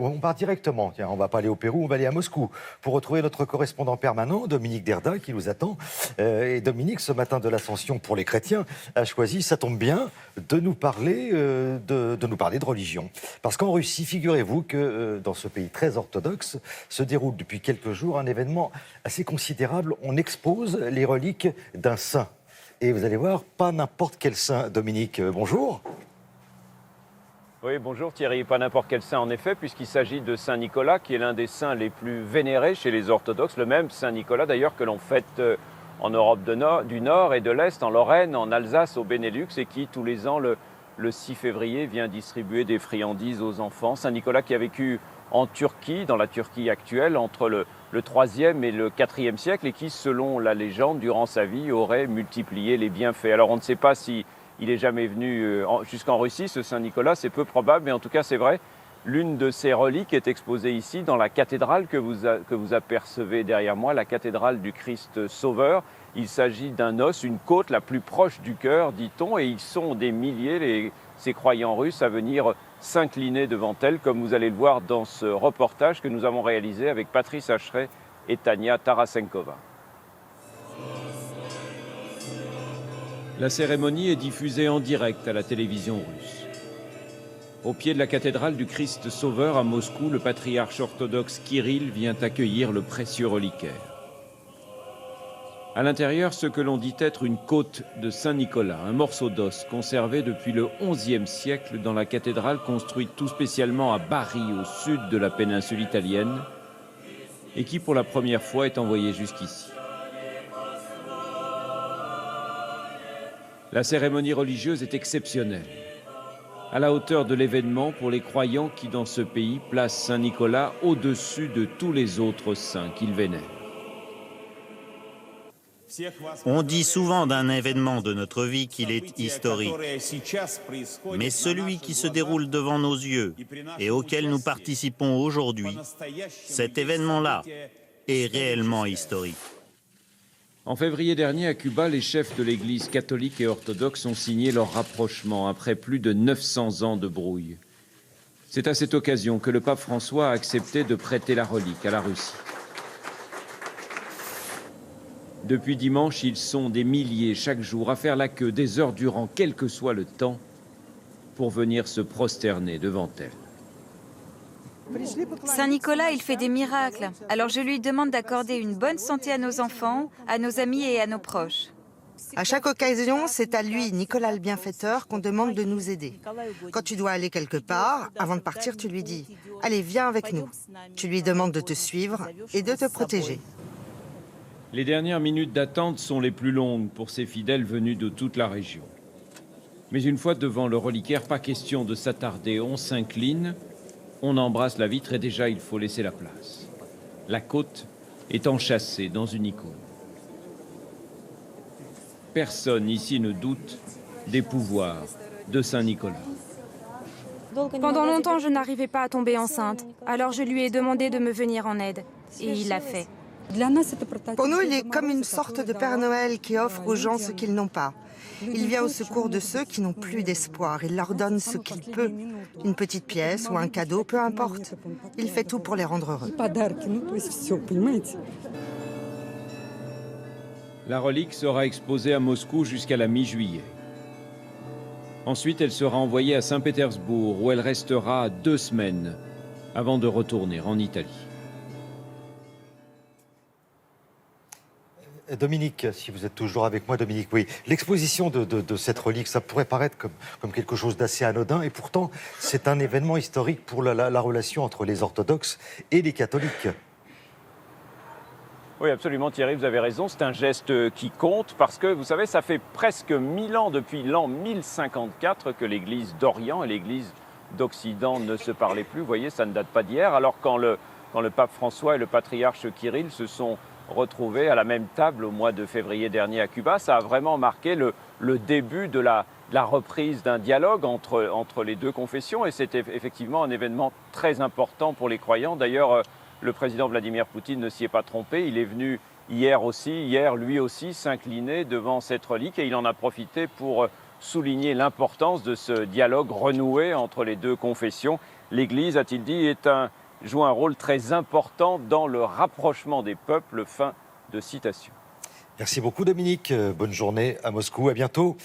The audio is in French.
On part directement. Tiens, on ne va pas aller au Pérou, on va aller à Moscou pour retrouver notre correspondant permanent, Dominique Derda, qui nous attend. Et Dominique, ce matin de l'Ascension pour les chrétiens, a choisi, ça tombe bien, de nous parler de religion. Parce qu'en Russie, figurez-vous que dans ce pays très orthodoxe, se déroule depuis quelques jours un événement assez considérable. On expose les reliques d'un saint. Et vous allez voir, pas n'importe quel saint. Dominique, bonjour. Oui, bonjour Thierry. Pas n'importe quel saint en effet, puisqu'il s'agit de Saint Nicolas, qui est l'un des saints les plus vénérés chez les orthodoxes. Le même Saint Nicolas d'ailleurs que l'on fête en Europe du Nord et de l'Est, en Lorraine, en Alsace, au Benelux, et qui tous les ans, le 6 février, vient distribuer des friandises aux enfants. Saint Nicolas qui a vécu en Turquie, dans la Turquie actuelle, entre le 3e et le 4e siècle, et qui, selon la légende, durant sa vie, aurait multiplié les bienfaits. Alors on ne sait pas si il est jamais venu jusqu'en Russie, ce Saint Nicolas, c'est peu probable, mais en tout cas c'est vrai. L'une de ses reliques est exposée ici dans la cathédrale que vous apercevez derrière moi, la cathédrale du Christ Sauveur. Il s'agit d'un os, une côte la plus proche du cœur, dit-on, et ils sont des milliers, ces croyants russes, à venir s'incliner devant elle, comme vous allez le voir dans ce reportage que nous avons réalisé avec Patrice Hacheret et Tania Tarasenkova. La cérémonie est diffusée en direct à la télévision russe. Au pied de la cathédrale du Christ Sauveur à Moscou, le patriarche orthodoxe Kirill vient accueillir le précieux reliquaire. À l'intérieur, ce que l'on dit être une côte de Saint-Nicolas, un morceau d'os conservé depuis le XIe siècle dans la cathédrale construite tout spécialement à Bari, au sud de la péninsule italienne, et qui pour la première fois est envoyé jusqu'ici. La cérémonie religieuse est exceptionnelle, à la hauteur de l'événement pour les croyants qui, dans ce pays, placent Saint-Nicolas au-dessus de tous les autres saints qu'ils vénèrent. On dit souvent d'un événement de notre vie qu'il est historique, mais celui qui se déroule devant nos yeux et auquel nous participons aujourd'hui, cet événement-là est réellement historique. En février dernier, à Cuba, les chefs de l'Église catholique et orthodoxe ont signé leur rapprochement après plus de 900 ans de brouille. C'est à cette occasion que le pape François a accepté de prêter la relique à la Russie. Depuis dimanche, ils sont des milliers chaque jour à faire la queue des heures durant, quel que soit le temps, pour venir se prosterner devant elle. Saint Nicolas, il fait des miracles. Alors je lui demande d'accorder une bonne santé à nos enfants, à nos amis et à nos proches. À chaque occasion, c'est à lui, Nicolas le bienfaiteur, qu'on demande de nous aider. Quand tu dois aller quelque part, avant de partir, tu lui dis « Allez, viens avec nous ». Tu lui demandes de te suivre et de te protéger. Les dernières minutes d'attente sont les plus longues pour ces fidèles venus de toute la région. Mais une fois devant le reliquaire, pas question de s'attarder, on s'incline. On embrasse la vitre et déjà il faut laisser la place. La côte est enchâssée dans une icône. Personne ici ne doute des pouvoirs de Saint Nicolas. Pendant longtemps, je n'arrivais pas à tomber enceinte. Alors je lui ai demandé de me venir en aide. Et il l'a fait. Pour nous, il est comme une sorte de Père Noël qui offre aux gens ce qu'ils n'ont pas. Il vient au secours de ceux qui n'ont plus d'espoir. Il leur donne ce qu'il peut. Une petite pièce ou un cadeau, peu importe. Il fait tout pour les rendre heureux. La relique sera exposée à Moscou jusqu'à la mi-juillet. Ensuite, elle sera envoyée à Saint-Pétersbourg, où elle restera 2 semaines avant de retourner en Italie. Dominique, si vous êtes toujours avec moi, Dominique, oui. L'exposition de cette relique, ça pourrait paraître comme quelque chose d'assez anodin, et pourtant, c'est un événement historique pour la relation entre les orthodoxes et les catholiques. Oui, absolument Thierry, vous avez raison, c'est un geste qui compte parce que, vous savez, ça fait presque 1000 ans, depuis l'an 1054, que l'Église d'Orient et l'Église d'Occident ne se parlaient plus. Vous voyez, ça ne date pas d'hier. Alors quand le pape François et le patriarche Kirill se sont retrouvés à la même table au mois de février dernier à Cuba, ça a vraiment marqué le début de la reprise d'un dialogue entre les deux confessions, et c'était effectivement un événement très important pour les croyants. D'ailleurs, le président Vladimir Poutine ne s'y est pas trompé, il est venu hier lui aussi, s'incliner devant cette relique, et il en a profité pour souligner l'importance de ce dialogue renoué entre les deux confessions. L'Église, a-t-il dit, joue un rôle très important dans le rapprochement des peuples. Fin de citation. Merci beaucoup Dominique. Bonne journée à Moscou. À bientôt.